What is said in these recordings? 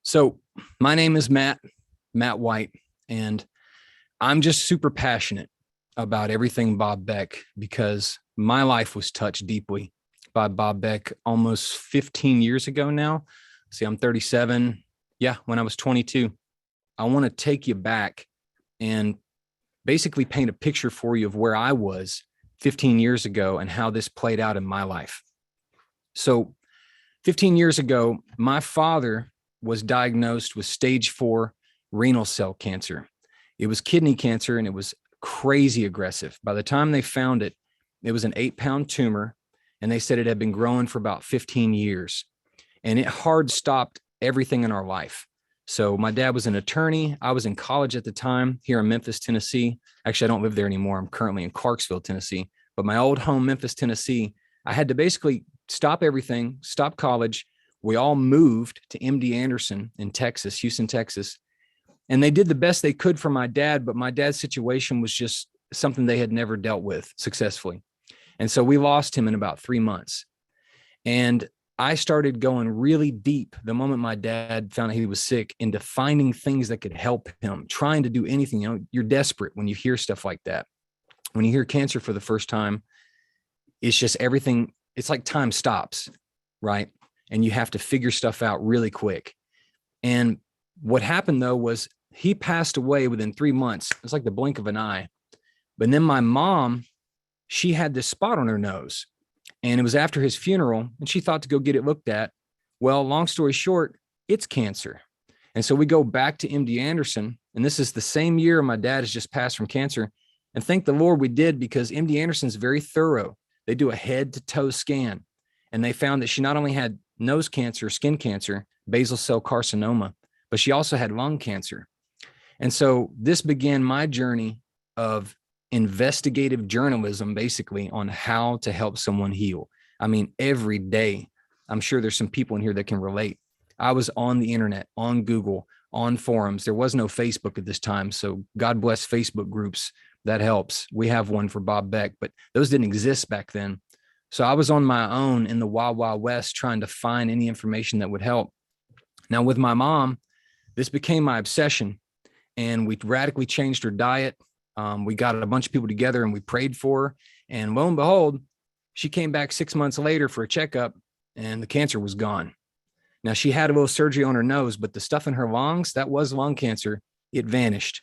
So my name is Matt White, and I'm just super passionate about everything Bob Beck because my life was touched deeply by Bob Beck almost 15 years ago now. See, I'm 37. Yeah, when I was 22. I want to take you back and basically paint a picture for you of where I was 15 years ago and how this played out in my life. So 15 years ago, my father was diagnosed with stage 4 renal cell cancer. It was kidney cancer and it was crazy aggressive. By the time they found it, it was an 8-pound tumor, and they said it had been growing for about 15 years. And it hard stopped everything in our life. So my dad was an attorney. I was in college at the time here in Memphis, Tennessee. Actually, I don't live there anymore. I'm currently in Clarksville, Tennessee. But my old home, Memphis, Tennessee, I had to basically stop everything, stop college. We all moved to MD Anderson in Texas, Houston, Texas. And they did the best they could for my dad, but my dad's situation was just something they had never dealt with successfully. And so we lost him in about 3 months. And I started going really deep the moment my dad found out he was sick into finding things that could help him, trying to do anything. You know, you're desperate when you hear stuff like that. When you hear cancer for the first time, it's just everything. It's like time stops, right? And you have to figure stuff out really quick. And what happened though was he passed away within 3 months. It's like the blink of an eye. But then my mom, she had this spot on her nose, and it was after his funeral, and she thought to go get it looked at. Well, long story short, it's cancer. And so we go back to MD Anderson, and this is the same year my dad has just passed from cancer. And thank the Lord we did, because MD Anderson's very thorough. They do a head to toe scan, and they found that she not only had nose cancer, skin cancer, basal cell carcinoma, but she also had lung cancer. And so this began my journey of investigative journalism, basically, on how to help someone heal. I mean, every day, I'm sure there's some people in here that can relate. I was on the internet, on Google, on forums. There was no Facebook at this time. So God bless Facebook groups. That helps. We have one for Bob Beck, but those didn't exist back then. So I was on my own in the Wild Wild West trying to find any information that would help. Now with my mom, this became my obsession, and we radically changed her diet. We got a bunch of people together and we prayed for her, and lo and behold, she came back 6 months later for a checkup, and the cancer was gone. Now she had a little surgery on her nose, but the stuff in her lungs, that was lung cancer. It vanished.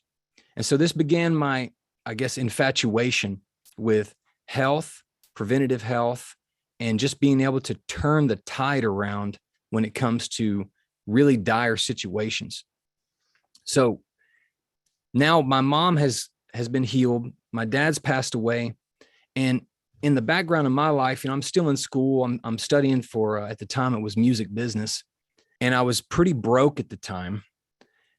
And so this began my, I guess, infatuation with health, preventative health, and just being able to turn the tide around when it comes to really dire situations. So now my mom has been healed. My dad's passed away. And in the background of my life, you know, I'm still in school. I'm studying for, at the time it was music business. And I was pretty broke at the time.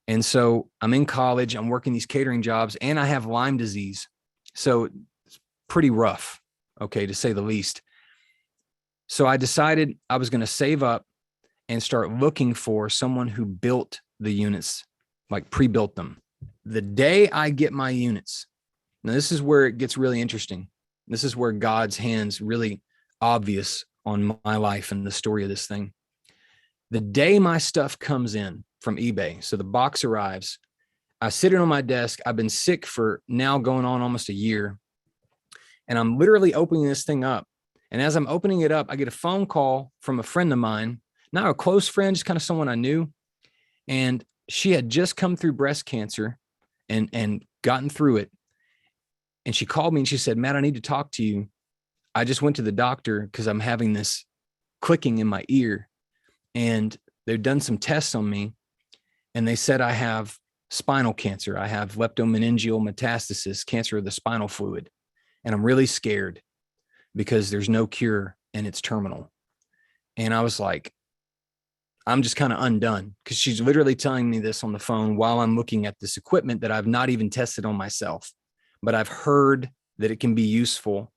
And so I'm in college, I'm working these catering jobs, and I have Lyme disease. So it's pretty rough, okay, to say the least. So I decided I was going to save up and start looking for someone who built the units, like pre-built them. The day I get my units, now this is where it gets really interesting. This is where God's hand's really obvious on my life and the story of this thing. The day my stuff comes in from eBay, so the box arrives, I sit it on my desk. I've been sick for now going on almost a year. And I'm literally opening this thing up. And as I'm opening it up, I get a phone call from a friend of mine, not a close friend, just kind of someone I knew. And she had just come through breast cancer and gotten through it. And she called me and she said, "Matt, I need to talk to you. I just went to the doctor because I'm having this clicking in my ear. And they've done some tests on me. And they said I have spinal cancer. I have leptomeningeal metastasis, cancer of the spinal fluid. And I'm really scared because there's no cure and it's terminal." And I was like, I'm just kind of undone, because she's literally telling me this on the phone while I'm looking at this equipment that I've not even tested on myself, but I've heard that it can be useful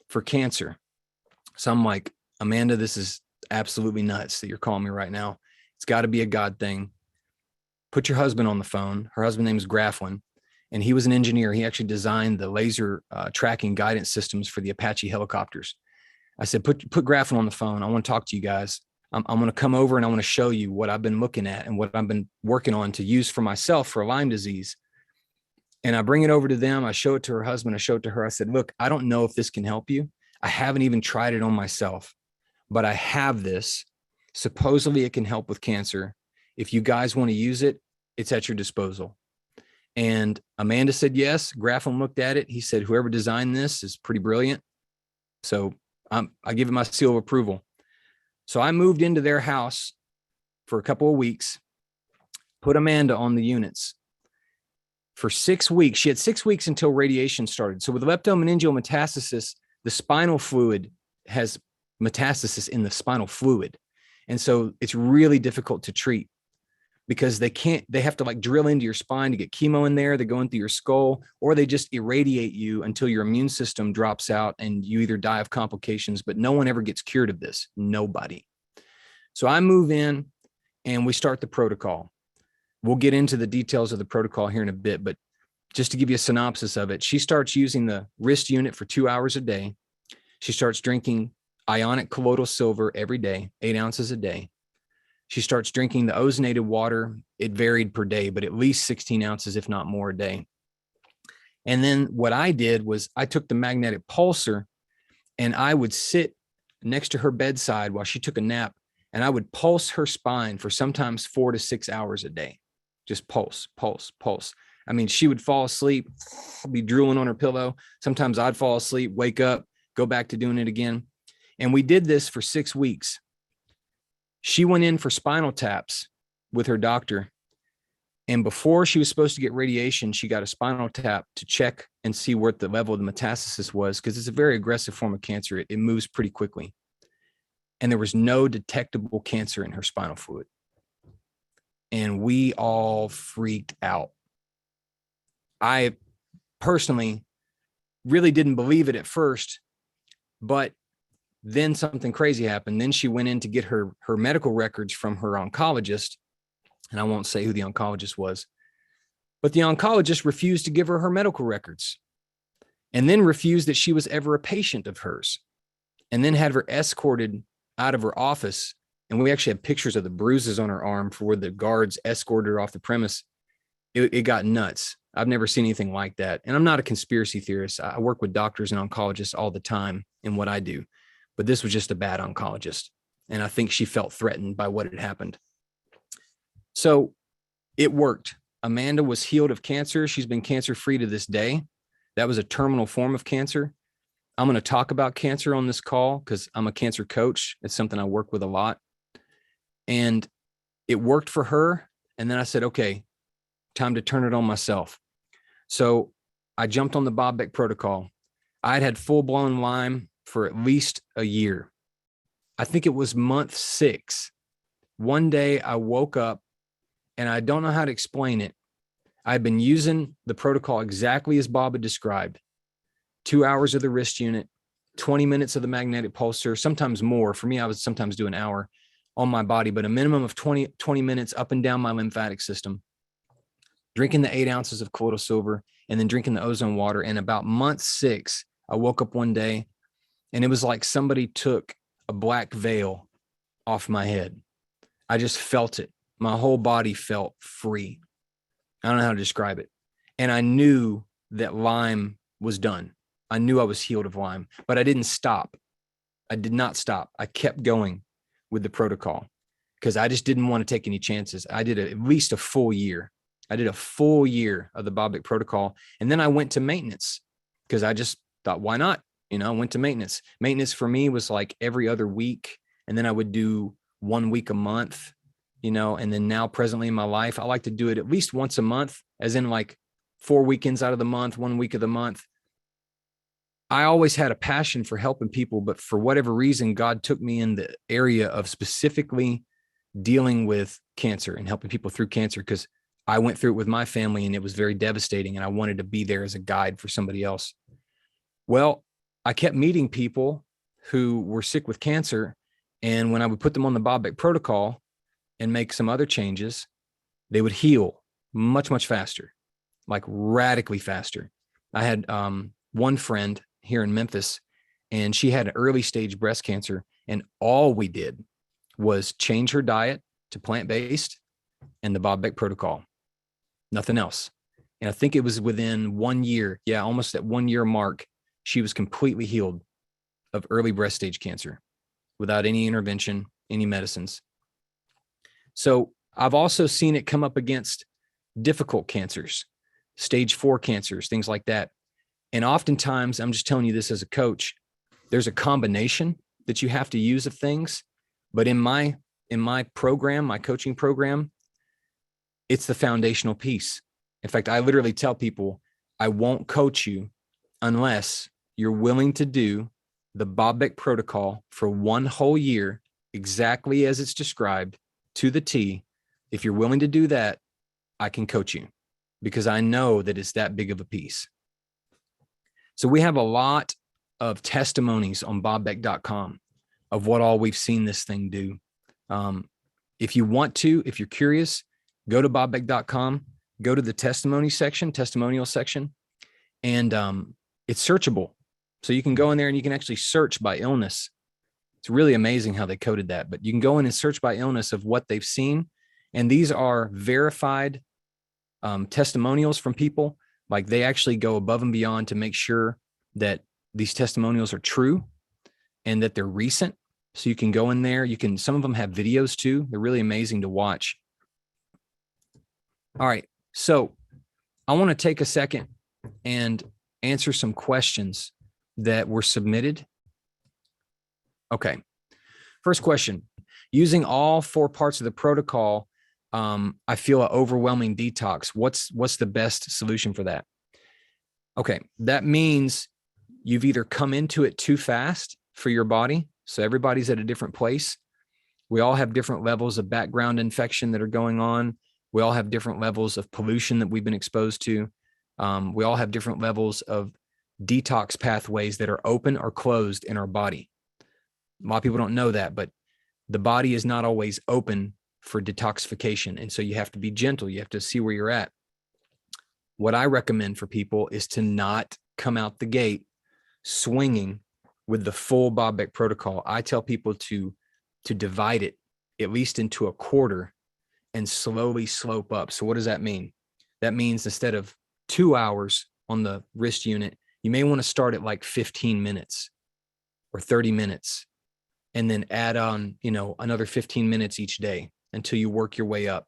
for cancer. So I'm like, Amanda, this is absolutely nuts that you're calling me right now. It's got to be a God thing. Put your husband on the phone. Her husband's name is Graflin, and he was an engineer. He actually designed the laser tracking guidance systems for the Apache helicopters. I said, put Graflin on the phone. I want to talk to you guys. I'm going to come over and I want to show you what I've been looking at and what I've been working on to use for myself for Lyme disease. And I bring it over to them. I show it to her husband. I show it to her. I said, look, I don't know if this can help you. I haven't even tried it on myself, but I have this. Supposedly it can help with cancer. If you guys want to use it, it's at your disposal. And Amanda said yes. Grafham looked at it. He said, whoever designed this is pretty brilliant. So I give it my seal of approval. So I moved into their house for a couple of weeks, put Amanda on the units. For 6 weeks, she had 6 weeks until radiation started. So with leptomeningeal metastasis, the spinal fluid has metastasis in the spinal fluid. And so it's really difficult to treat because they have to like drill into your spine to get chemo in there. They go into your skull, or they just irradiate you until your immune system drops out and you either die of complications, but no one ever gets cured of this. Nobody. So I move in and we start the protocol. We'll get into the details of the protocol here in a bit, but just to give you a synopsis of it, she starts using the wrist unit for 2 hours a day. She starts drinking ionic colloidal silver every day, 8 ounces a day. She starts drinking the ozonated water. It varied per day, but at least 16 ounces, if not more a day. And then what I did was I took the magnetic pulsar and I would sit next to her bedside while she took a nap, and I would pulse her spine for sometimes 4 to 6 hours a day. Just pulse, pulse, pulse. I mean, she would fall asleep, be drooling on her pillow. Sometimes I'd fall asleep, wake up, go back to doing it again. And we did this for 6 weeks. She went in for spinal taps with her doctor. And before she was supposed to get radiation, she got a spinal tap to check and see what the level of the metastasis was, because it's a very aggressive form of cancer. It moves pretty quickly. And there was no detectable cancer in her spinal fluid. And we all freaked out. I personally really didn't believe it at first, but then something crazy happened. Then she went in to get her medical records from her oncologist. And I won't say who the oncologist was, but the oncologist refused to give her medical records, and then refused that she was ever a patient of hers, and then had her escorted out of her office. And we actually have pictures of the bruises on her arm for where the guards escorted her off the premise. It got nuts. I've never seen anything like that. And I'm not a conspiracy theorist. I work with doctors and oncologists all the time in what I do, but this was just a bad oncologist. And I think she felt threatened by what had happened. So it worked. Amanda was healed of cancer. She's been cancer-free to this day. That was a terminal form of cancer. I'm going to talk about cancer on this call because I'm a cancer coach. It's something I work with a lot. And it worked for her. And then I said, okay, time to turn it on myself. So I jumped on the Bob Beck protocol. I'd had full-blown Lyme for at least a year. I think it was month 6. One day I woke up, and I don't know how to explain it. I'd been using the protocol exactly as Bob had described. 2 hours of the wrist unit, 20 minutes of the magnetic pulsar, sometimes more. For me, I would sometimes do an hour on my body, but a minimum of 20 minutes up and down my lymphatic system, drinking the 8 ounces of colloidal silver, and then drinking the ozone water. And about month 6, I woke up one day, and it was like somebody took a black veil off my head. I just felt it. My whole body felt free. I don't know how to describe it. And I knew that Lyme was done. I knew I was healed of Lyme, but I didn't stop. I did not stop. I kept going with the protocol because I just didn't want to take any chances. I did at least a full year. I did a full year of the Bob Beck protocol. And then I went to maintenance because I just thought, why not? I went to maintenance. Maintenance for me was like every other week. And then I would do 1 week a month. And then now presently in my life, I like to do it at least once a month, as in like 4 weekends out of the month, 1 week of the month. I always had a passion for helping people, but for whatever reason, God took me in the area of specifically dealing with cancer and helping people through cancer, because I went through it with my family and it was very devastating. And I wanted to be there as a guide for somebody else. Well, I kept meeting people who were sick with cancer. And when I would put them on the Bob Beck protocol and make some other changes, they would heal much, much faster, like radically faster. I had one friend here in Memphis, and she had early stage breast cancer. And all we did was change her diet to plant-based and the Bob Beck protocol, nothing else. And I think it was within 1 year. Yeah. Almost at 1 year mark, she was completely healed of early breast stage cancer without any intervention, any medicines. So I've also seen it come up against difficult cancers, stage 4 cancers, things like that. And oftentimes, I'm just telling you this as a coach, there's a combination that you have to use of things. But in my program, my coaching program, it's the foundational piece. In fact, I literally tell people, I won't coach you unless you're willing to do the Bob Beck protocol for 1 whole year, exactly as it's described to the T. If you're willing to do that, I can coach you because I know that it's that big of a piece. So we have a lot of testimonies on bobbeck.com of what all we've seen this thing do. If you want to, if you're curious, go to bobbeck.com, go to the testimonial section, and it's searchable. So you can go in there and you can actually search by illness. It's really amazing how they coded that, but you can go in and search by illness of what they've seen. And these are verified testimonials from people. Like they actually go above and beyond to make sure that these testimonials are true and that they're recent. So you can go in there. Some of them have videos too. They're really amazing to watch. All right. So I want to take a second and answer some questions that were submitted. Okay. First question, using all 4 parts of the protocol, I feel an overwhelming detox. What's the best solution for that? Okay. That means you've either come into it too fast for your body. So everybody's at a different place. We all have different levels of background infection that are going on. We all have different levels of pollution that we've been exposed to. We all have different levels of detox pathways that are open or closed in our body. A lot of people don't know that, but the body is not always open for detoxification. And so you have to be gentle. You have to see where you're at. What I recommend for people is to not come out the gate swinging with the full Bob Beck protocol. I tell people to divide it at least into a quarter and slowly slope up. So what does that mean? That means instead of 2 hours on the wrist unit, you may want to start at like 15 minutes or 30 minutes and then add on, another 15 minutes each day until you work your way up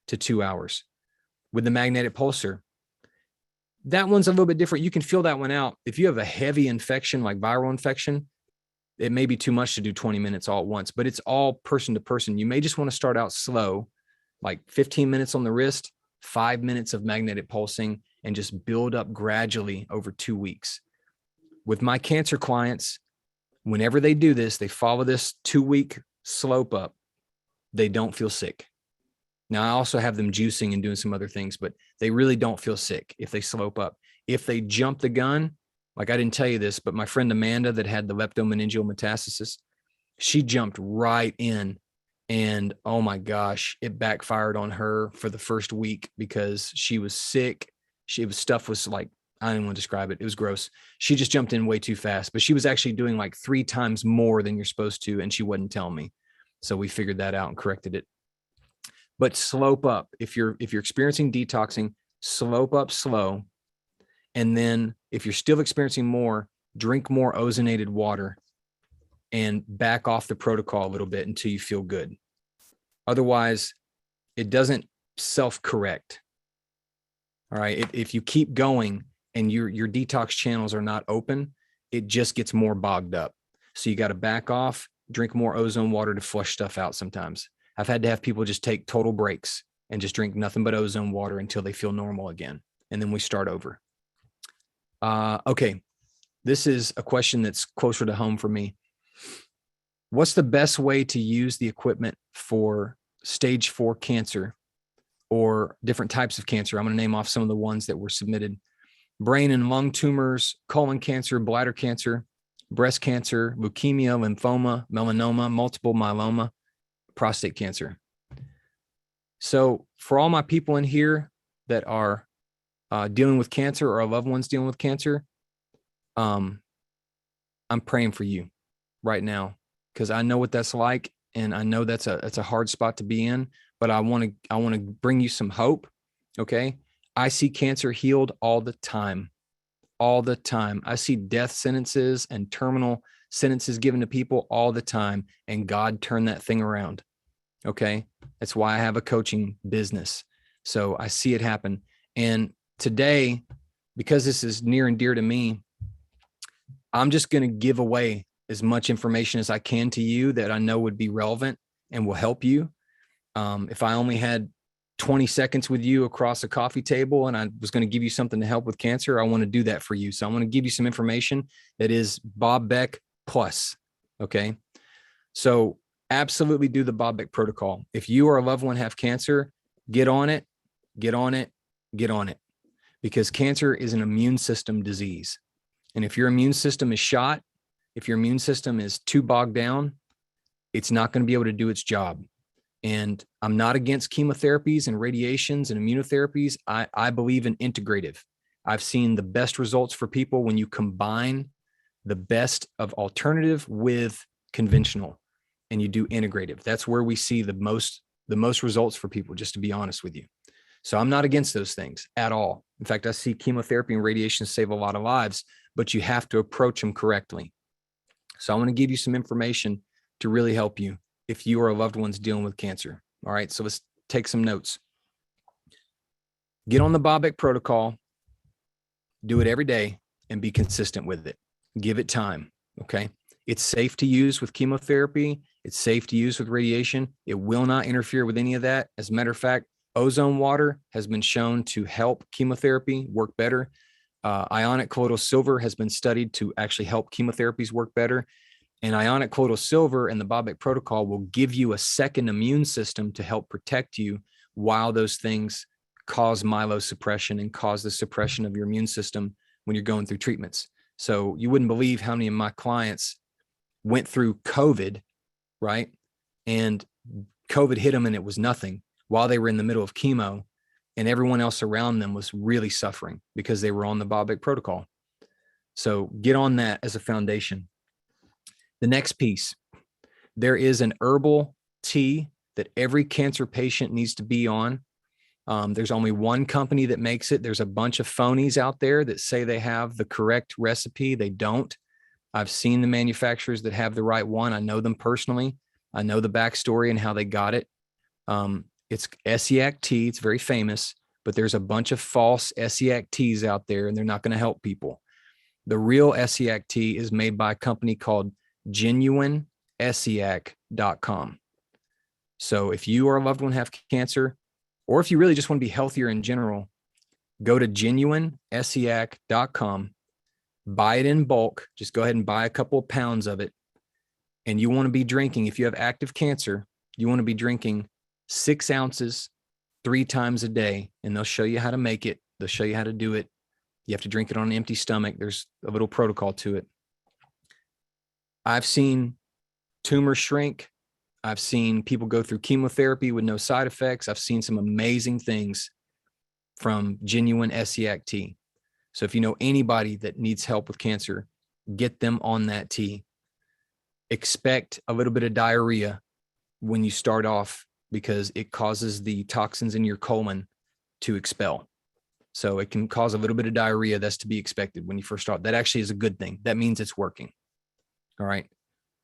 to 2 hours. With the magnetic pulsar, that one's a little bit different. You can feel that one out. If you have a heavy infection, like viral infection, it may be too much to do 20 minutes all at once, but it's all person to person. You may just want to start out slow, like 15 minutes on the wrist, 5 minutes of magnetic pulsing, and just build up gradually over 2 weeks. With my cancer clients, whenever they do this, they follow this 2-week slope up, they don't feel sick. Now, I also have them juicing and doing some other things, but they really don't feel sick if they slope up. If they jump the gun, like I didn't tell you this, but my friend Amanda that had the leptomeningeal metastasis, she jumped right in and oh my gosh, it backfired on her for the first week because she was sick. Stuff was like, I don't even want to describe it. It was gross. She just jumped in way too fast, but she was actually doing like 3 times more than you're supposed to. And she wouldn't tell me. So we figured that out and corrected it. But slope up. If you're experiencing detoxing, slope up slow. And then if you're still experiencing more, drink more ozonated water and back off the protocol a little bit until you feel good. Otherwise, it doesn't self-correct. All right. If you keep going and your detox channels are not open, it just gets more bogged up. So you got to back off, drink more ozone water to flush stuff out sometimes. I've had to have people just take total breaks and just drink nothing but ozone water until they feel normal again. And then we start over. Okay. This is a question that's closer to home for me. What's the best way to use the equipment for stage 4 cancer or different types of cancer? I'm going to name off some of the ones that were submitted. Brain and lung tumors, colon cancer, bladder cancer, breast cancer, leukemia, lymphoma, melanoma, multiple myeloma, prostate cancer. So for all my people in here that are dealing with cancer or our loved ones dealing with cancer, I'm praying for you right now because I know what that's like And I know that's a hard spot to be in, but I want to bring you some hope. Okay. I see cancer healed all the time. All the time. I see death sentences and terminal sentences given to people all the time, and God turned that thing around. Okay. That's why I have a coaching business. So I see it happen. And today, because this is near and dear to me, I'm just going to give away as much information as I can to you that I know would be relevant and will help you. If I only had 20 seconds with you across a coffee table and I was going to give you something to help with cancer, I want to do that for you. So I want to give you some information that is Bob Beck plus. Okay. So absolutely do the Bob Beck protocol. If you or a loved one have cancer, get on it, get on it, get on it, because cancer is an immune system disease. And if your immune system is shot, if your immune system is too bogged down, it's not going to be able to do its job. And I'm not against chemotherapies and radiations and immunotherapies. I believe in integrative. I've seen the best results for people when you combine the best of alternative with conventional and you do integrative. That's where we see the most results for people, just to be honest with you. So I'm not against those things at all. In fact, I see chemotherapy and radiation save a lot of lives, but you have to approach them correctly. So I want to give you some information to really help you if you or a loved one's dealing with cancer. All right, so let's take some notes. Get on the Bob Beck protocol, do it every day, and be consistent with it. Give it time, okay? It's safe to use with chemotherapy. It's safe to use with radiation. It will not interfere with any of that. As a matter of fact, ozone water has been shown to help chemotherapy work better. Ionic colloidal silver has been studied to actually help chemotherapies work better. And ionic colloidal silver and the Bob Beck protocol will give you a second immune system to help protect you while those things cause myelosuppression and cause the suppression of your immune system when you're going through treatments. So you wouldn't believe how many of my clients went through COVID, right? And COVID hit them and it was nothing while they were in the middle of chemo, and everyone else around them was really suffering because they were on the Bob Beck protocol. So get on that as a foundation. The next piece, there is an herbal tea that every cancer patient needs to be on. There's only one company that makes it. There's a bunch of phonies out there that say they have the correct recipe. They don't. I've seen the manufacturers that have the right one. I know them personally. I know the backstory and how they got it. It's Essiac tea. It's very famous, but there's a bunch of false Essiac teas out there, and they're not going to help people. The real Essiac tea is made by a company called genuineessiac.com. So if you or a loved one have cancer, or if you really just want to be healthier in general, go to genuineessiac.com, buy it in bulk. Just go ahead and buy a couple of pounds of it. And you want to be drinking, if you have active cancer, you want to be drinking 6 ounces 3 times a day. And they'll show you how to make it. They'll show you how to do it. You have to drink it on an empty stomach. There's a little protocol to it. I've seen tumors shrink. I've seen people go through chemotherapy with no side effects. I've seen some amazing things from genuine Essiac tea. So if you know anybody that needs help with cancer, get them on that tea. Expect a little bit of diarrhea when you start off because it causes the toxins in your colon to expel. So it can cause a little bit of diarrhea. That's to be expected when you first start. That actually is a good thing. That means it's working. All right.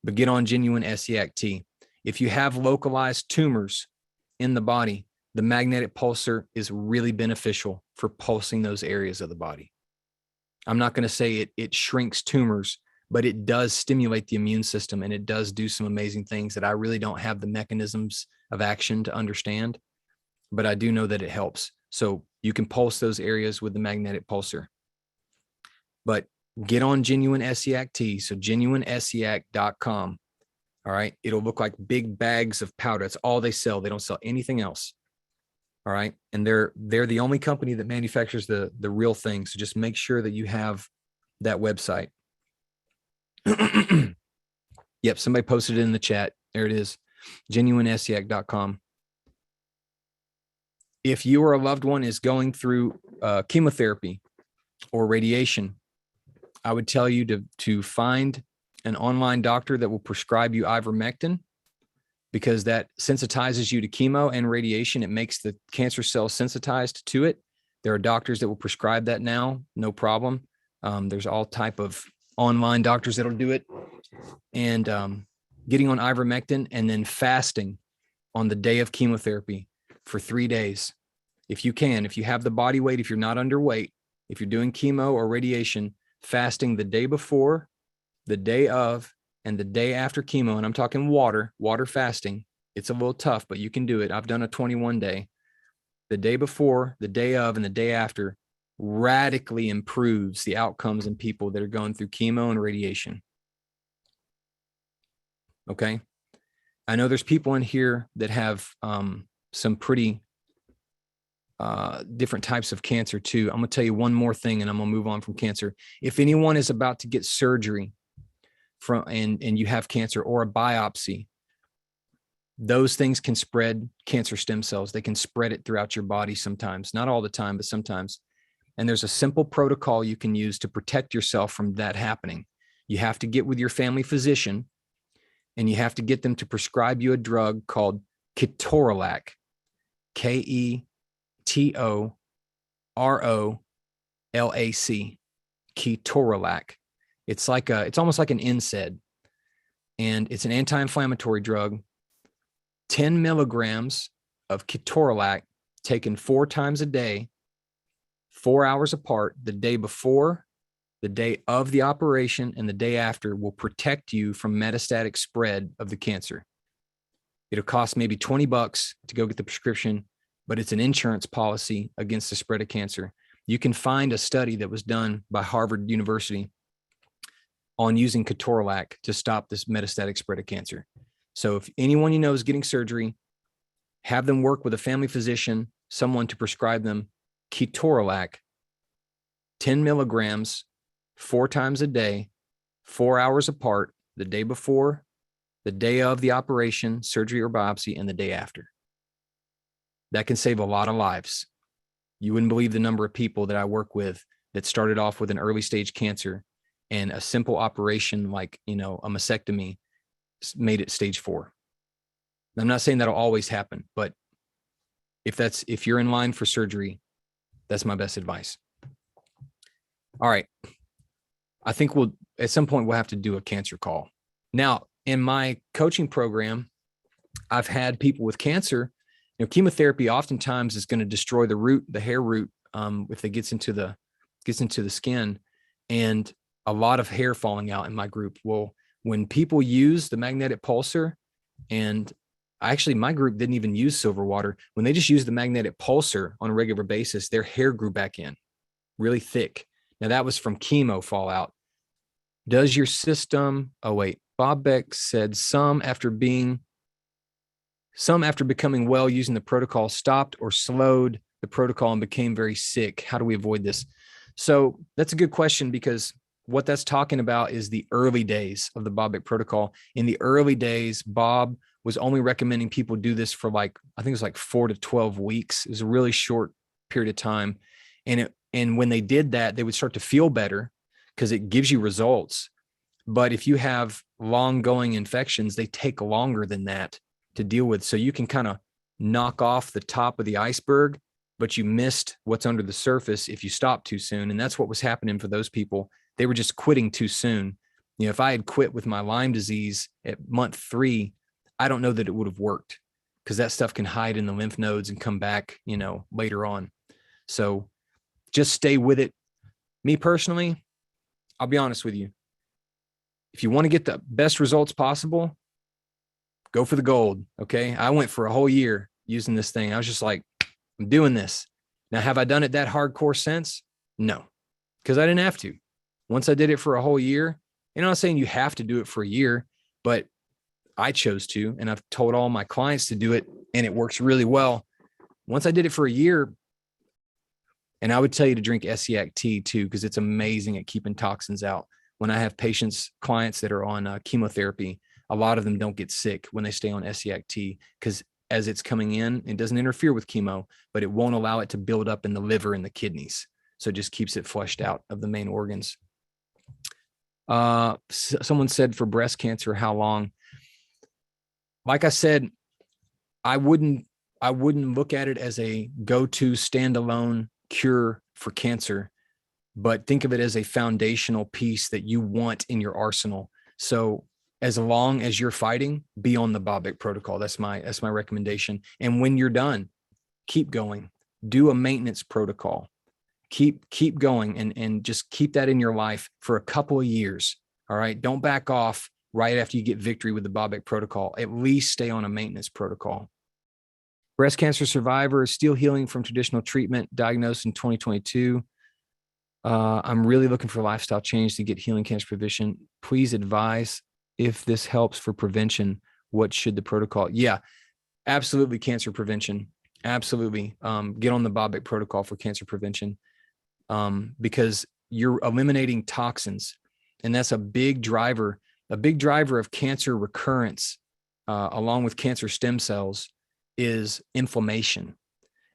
But get on genuine Essiac tea. If you have localized tumors in the body, the magnetic pulsar is really beneficial for pulsing those areas of the body. I'm not going to say it shrinks tumors, but it does stimulate the immune system, and it does do some amazing things that I really don't have the mechanisms of action to understand, but I do know that it helps. So you can pulse those areas with the magnetic pulsar. But get on genuine Essiac tea. So genuineessiac.com. All right. It'll look like big bags of powder. That's all they sell. They don't sell anything else. All right. And they're the only company that manufactures the real thing. So just make sure that you have that website. Yep. Somebody posted it in the chat. There it is. genuineessiac.com. If you or a loved one is going through chemotherapy or radiation, I would tell you to find an online doctor that will prescribe you ivermectin because that sensitizes you to chemo and radiation. It makes the cancer cells sensitized to it. There are doctors that will prescribe that now, no problem. There's all type of online doctors that'll do it. And getting on ivermectin and then fasting on the day of chemotherapy for 3 days. If you can, if you have the body weight, if you're not underweight, if you're doing chemo or radiation, fasting the day before, the day of, and the day after chemo, and I'm talking water fasting. It's a little tough, but you can do it. I've done a 21 day. The day before, the day of, and the day after radically improves the outcomes in people that are going through chemo and radiation. Okay. I know there's people in here that have some pretty different types of cancer too. I'm going to tell you one more thing and I'm going to move on from cancer. If anyone is about to get surgery and you have cancer or a biopsy, those things can spread cancer stem cells. They can spread it throughout your body sometimes, not all the time, but sometimes. And there's a simple protocol you can use to protect yourself from that happening. You have to get with your family physician and you have to get them to prescribe you a drug called ketorolac, Ketorolac, ketorolac. It's almost like an NSAID, and it's an anti-inflammatory drug. 10 milligrams of ketorolac taken 4 times a day, 4 hours apart, the day before, the day of the operation, and the day after will protect you from metastatic spread of the cancer. It'll cost maybe $20 to go get the prescription, but it's an insurance policy against the spread of cancer. You can find a study that was done by Harvard University on using ketorolac to stop this metastatic spread of cancer. So if anyone you know is getting surgery, have them work with a family physician, someone to prescribe them ketorolac, 10 milligrams, 4 times a day, 4 hours apart, the day before, the day of the operation, surgery or biopsy, and the day after. That can save a lot of lives. You wouldn't believe the number of people that I work with that started off with an early stage cancer and a simple operation like, a mastectomy made it stage 4. I'm not saying that'll always happen, but if you're in line for surgery, that's my best advice. All right. I think at some point we'll have to do a cancer call. Now, in my coaching program, I've had people with cancer. Chemotherapy oftentimes is going to destroy the hair root, if it gets into the skin, and a lot of hair falling out in my group. Well, when people use the magnetic pulsar, and actually my group didn't even use silver water. When they just used the magnetic pulsar on a regular basis, their hair grew back in really thick. Now that was from chemo fallout. Does your system, Bob Beck said some after becoming well using the protocol stopped or slowed the protocol and became very sick. How do we avoid this? So that's a good question, because what that's talking about is the early days of the Bob Beck protocol. In the early days, Bob was only recommending people do this for I think it was 4 to 12 weeks. It was a really short period of time. And when they did that, they would start to feel better because it gives you results. But if you have long going infections, they take longer than that to deal with. So you can kind of knock off the top of the iceberg, but you missed what's under the surface if you stop too soon. And that's what was happening for those people. They were just quitting too soon. If I had quit with my Lyme disease at month 3, I don't know that it would have worked, because that stuff can hide in the lymph nodes and come back, later on. So just stay with it. Me personally, I'll be honest with you. If you want to get the best results possible, go for the gold. Okay. I went for a whole year using this thing. I was just like, I'm doing this. Now, have I done it that hardcore since? No, because I didn't have to. Once I did it for a whole year, and I'm not saying you have to do it for a year, but I chose to, and I've told all my clients to do it, and it works really well. Once I did it for a year, and I would tell you to drink Essiac tea too, because it's amazing at keeping toxins out. When I have clients that are on chemotherapy, a lot of them don't get sick when they stay on Essiac tea, because as it's coming in, it doesn't interfere with chemo, but it won't allow it to build up in the liver and the kidneys. So it just keeps it flushed out of the main organs. Someone said for breast cancer, how long? like I said, I wouldn't look at it as a go-to standalone cure for cancer, but think of it as a foundational piece that you want in your arsenal. So as long as you're fighting, be on the Bob Beck protocol. That's my recommendation. And when you're done, keep going. Do a maintenance protocol. Keep going and just keep that in your life for a couple of years. All right. Don't back off right after you get victory with the Bob Beck protocol. At least stay on a maintenance protocol. Breast cancer survivor, still healing from traditional treatment, diagnosed in 2022. I'm really looking for lifestyle change to get healing cancer prevention. Please advise if this helps for prevention. What should the protocol? Yeah, absolutely. Cancer prevention. Absolutely. Get on the Bob Beck protocol for cancer prevention, because you're eliminating toxins, and that's a big driver of cancer recurrence, along with cancer stem cells, is inflammation.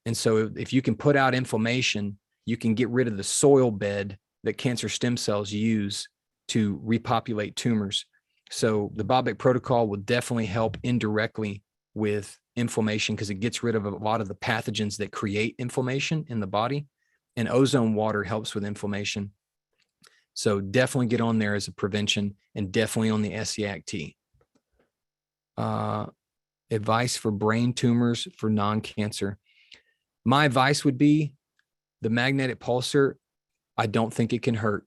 And so if you can put out inflammation, you can get rid of the soil bed that cancer stem cells use to repopulate tumors. So the Bob Beck protocol will definitely help indirectly with inflammation, because it gets rid of a lot of the pathogens that create inflammation in the body, and ozone water helps with inflammation. So definitely get on there as a prevention, and definitely on the SEACT. Advice for brain tumors for non-cancer. My advice would be the magnetic pulsar. I don't think it can hurt.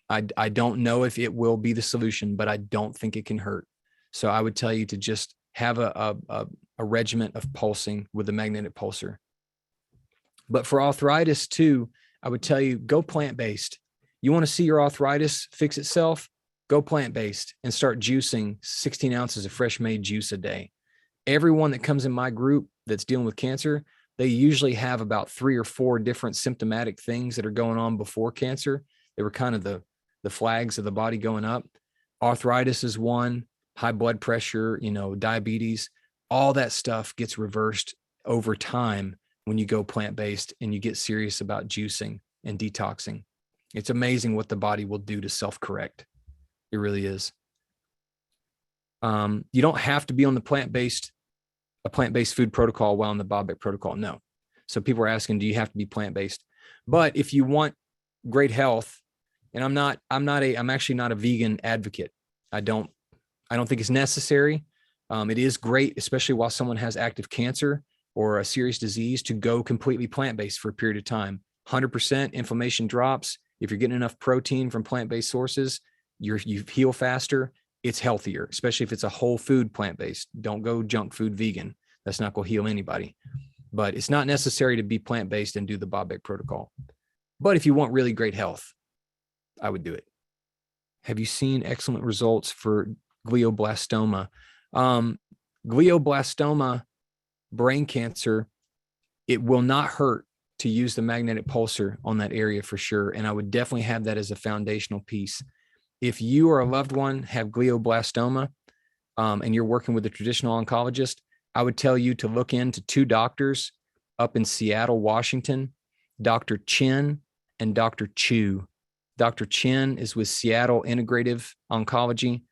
I don't know if it will be the solution, but I don't think it can hurt. So I would tell you to just have a regiment of pulsing with the magnetic pulsar. But for arthritis too, I would tell you, go plant-based. You want to see your arthritis fix itself? Go plant-based and start juicing 16 ounces of fresh made juice a day. Everyone that comes in my group that's dealing with cancer, they usually have about 3 or 4 different symptomatic things that are going on before cancer. They were kind of the flags of the body going up. Arthritis is one, high blood pressure, diabetes. All that stuff gets reversed over time when you go plant-based and you get serious about juicing and detoxing. It's amazing what the body will do to self-correct. It really is. You don't have to be on a plant-based food protocol while on the Bob Beck protocol. No. So people are asking, do you have to be plant-based? But if you want great health, and I'm actually not a vegan advocate. I don't think it's necessary. It is great, especially while someone has active cancer or a serious disease, to go completely plant-based for a period of time. 100% inflammation drops. If you're getting enough protein from plant-based sources, you heal faster. It's healthier, especially if it's a whole food plant-based. Don't go junk food vegan. That's not going to heal anybody. But it's not necessary to be plant-based and do the Bob Beck protocol. But if you want really great health, I would do it. Have you seen excellent results for glioblastoma? Glioblastoma, brain cancer, it will not hurt to use the magnetic pulsar on that area for sure. And I would definitely have that as a foundational piece. If you or a loved one have glioblastoma, and you're working with a traditional oncologist, I would tell you to look into 2 doctors up in Seattle, Washington, Dr. Chen and Dr. Chu. Dr. Chen is with Seattle Integrative Oncology.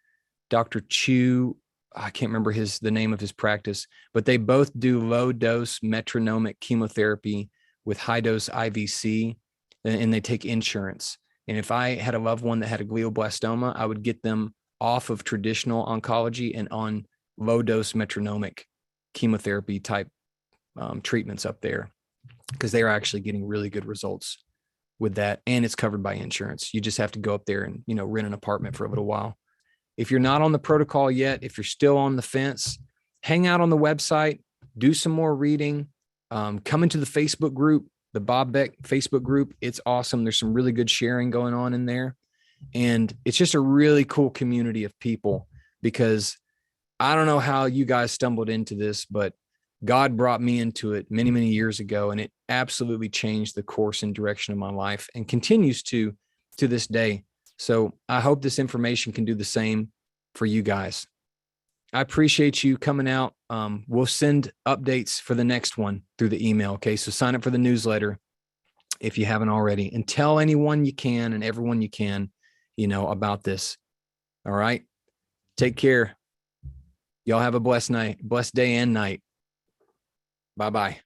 Dr. Chu, I can't remember the name of his practice, but they both do low dose metronomic chemotherapy with high dose IVC, and they take insurance. And if I had a loved one that had a glioblastoma, I would get them off of traditional oncology and on low dose metronomic chemotherapy type treatments up there, because they're actually getting really good results with that. And it's covered by insurance. You just have to go up there and, rent an apartment for a little while. If you're not on the protocol yet, if you're still on the fence, hang out on the website, do some more reading, come into the Facebook group, the Bob Beck Facebook group. It's awesome. There's some really good sharing going on in there. And it's just a really cool community of people, because I don't know how you guys stumbled into this, but God brought me into it many, many years ago, and it absolutely changed the course and direction of my life, and continues to this day. So I hope this information can do the same for you guys. I appreciate you coming out. We'll send updates for the next one through the email. Okay. So sign up for the newsletter if you haven't already, and tell anyone you can and everyone you can, about this. All right. Take care. Y'all have a blessed day and night. Bye-bye.